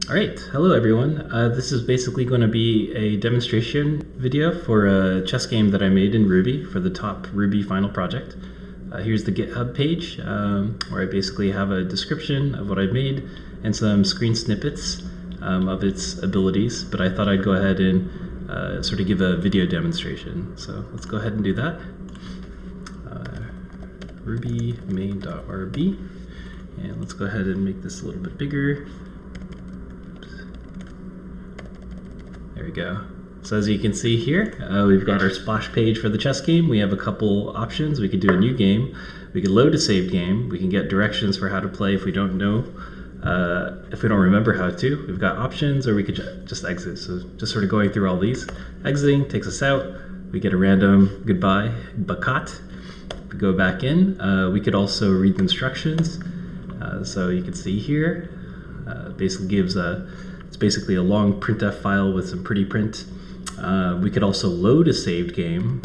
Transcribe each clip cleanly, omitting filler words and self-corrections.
All right, hello everyone. This is basically going to be a demonstration video for a chess game that I made in Ruby for the top Ruby final project. Here's the GitHub page where I basically have a description of what I've made and some screen snippets of its abilities, but I thought I'd go ahead and sort of give a video demonstration. So let's go ahead and do that. Ruby main.rb, and let's go ahead and make this a little bit bigger. There we go. So as you can see here, we've got our splash page for the chess game. We have a couple options. We could do a new game. We could load a saved game. We can get directions for how to play if we don't know, if we don't remember how to. We've got options, or we could just exit. So just sort of going through all these. Exiting takes us out. We get a random goodbye, bakat. We go back in. We could also read the instructions. So you can see here, basically gives it's basically a long printf file with some pretty print. We could also load a saved game.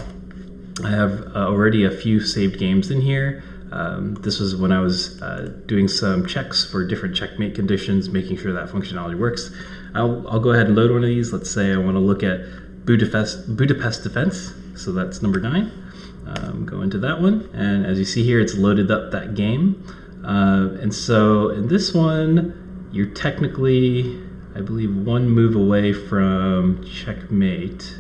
I have already a few saved games in here. This was when I was doing some checks for different checkmate conditions, making sure that functionality works. I'll go ahead and load one of these. Let's say I want to look at Budapest defense. So that's number 9. Go into that one, and as you see here, it's loaded up that game. And so in this one, you're technically, I believe, one move away from checkmate.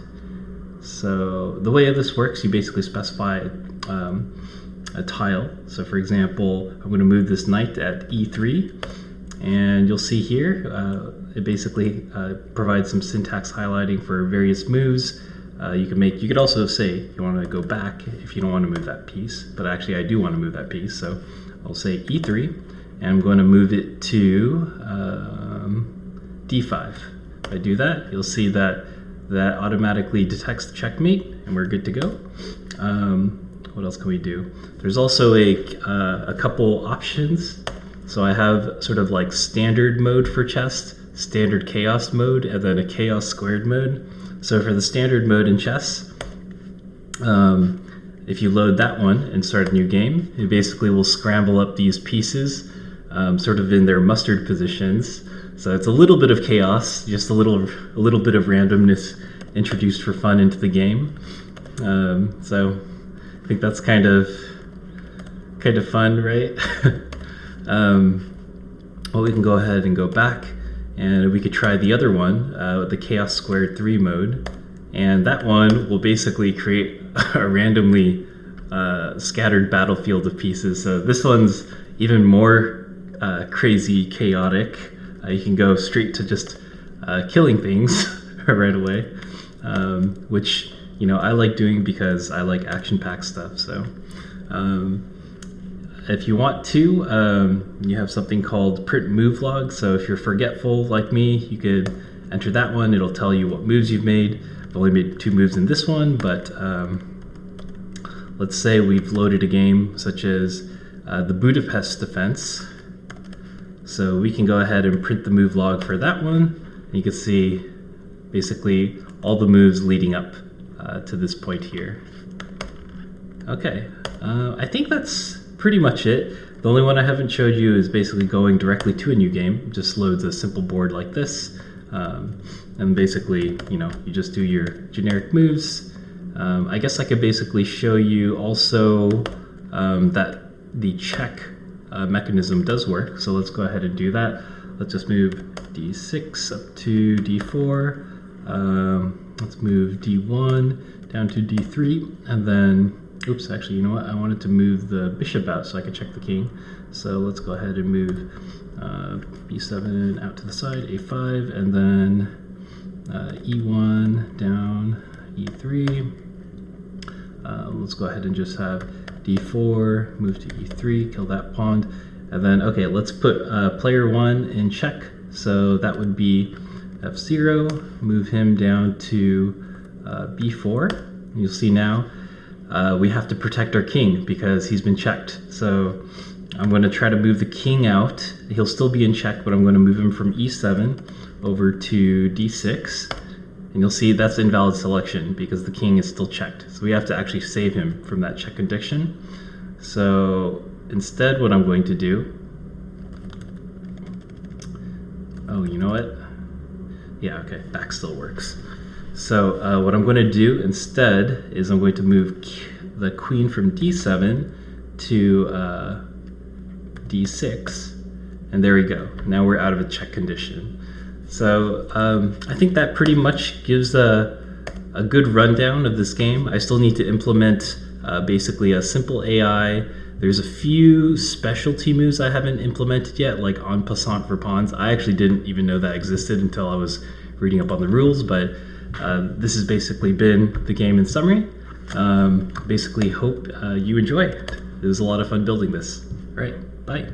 So the way this works, you basically specify a tile. So for example, I'm going to move this knight at e3, and you'll see here it basically provides some syntax highlighting for various moves. You could also say you want to go back if you don't want to move that piece, but actually I do want to move that piece, so I'll say e3, and I'm going to move it to d5. If I do that, you'll see that that automatically detects the checkmate, and we're good to go. What else can we do? There's also a couple options. So I have sort of like standard mode for chess, standard chaos mode, and then a chaos squared mode. So for the standard mode in chess, if you load that one and start a new game, it basically will scramble up these pieces sort of in their mustard positions. So it's a little bit of chaos, just a little bit of randomness introduced for fun into the game. So I think that's kind of fun, right? Well, we can go ahead and go back, and we could try the other one, the chaos squared 3 mode, and that one will basically create a randomly scattered battlefield of pieces. So this one's even more crazy chaotic. You can go straight to just killing things right away, which, you know, I like doing because I like action-packed stuff. So if you want to, you have something called print move log. So if you're forgetful like me, you could enter that one. It'll tell you what moves you've made. I've only made 2 moves in this one, but let's say we've loaded a game such as the Budapest defense. So we can go ahead and print the move log for that one. And you can see basically all the moves leading up to this point here. Okay, I think that's pretty much it. The only one I haven't showed you is basically going directly to a new game. It just loads a simple board like this. And basically, you know, you just do your generic moves. I guess I could basically show you also that the check mechanism does work. So let's go ahead and do that. Let's just move d6 up to d4. Let's move d1 down to d3, and then, oops, actually, you know what? I wanted to move the bishop out so I could check the king. So let's go ahead and move b7 out to the side, a5, and then e1 down, e3. Let's go ahead and just have d4, move to e3, kill that pawn. And then, okay, let's put player 1 in check. So that would be f0, move him down to b4. You'll see now we have to protect our king because he's been checked. So I'm going to try to move the king out. He'll still be in check, but I'm going to move him from e7 over to d6. And you'll see that's invalid selection because the king is still checked. So we have to actually save him from that check condition. So instead, what I'm going to do Oh, you know what? Yeah, okay, back still works. So what I'm going to do instead is I'm going to move the queen from d7 to d6, and there we go. Now we're out of a check condition. So I think that pretty much gives a good rundown of this game. I still need to implement basically a simple AI. There's a few specialty moves I haven't implemented yet, like en passant for pawns. I actually didn't even know that existed until I was reading up on the rules, but this has basically been the game in summary. Basically hope you enjoy it. It was a lot of fun building this. All right, bye.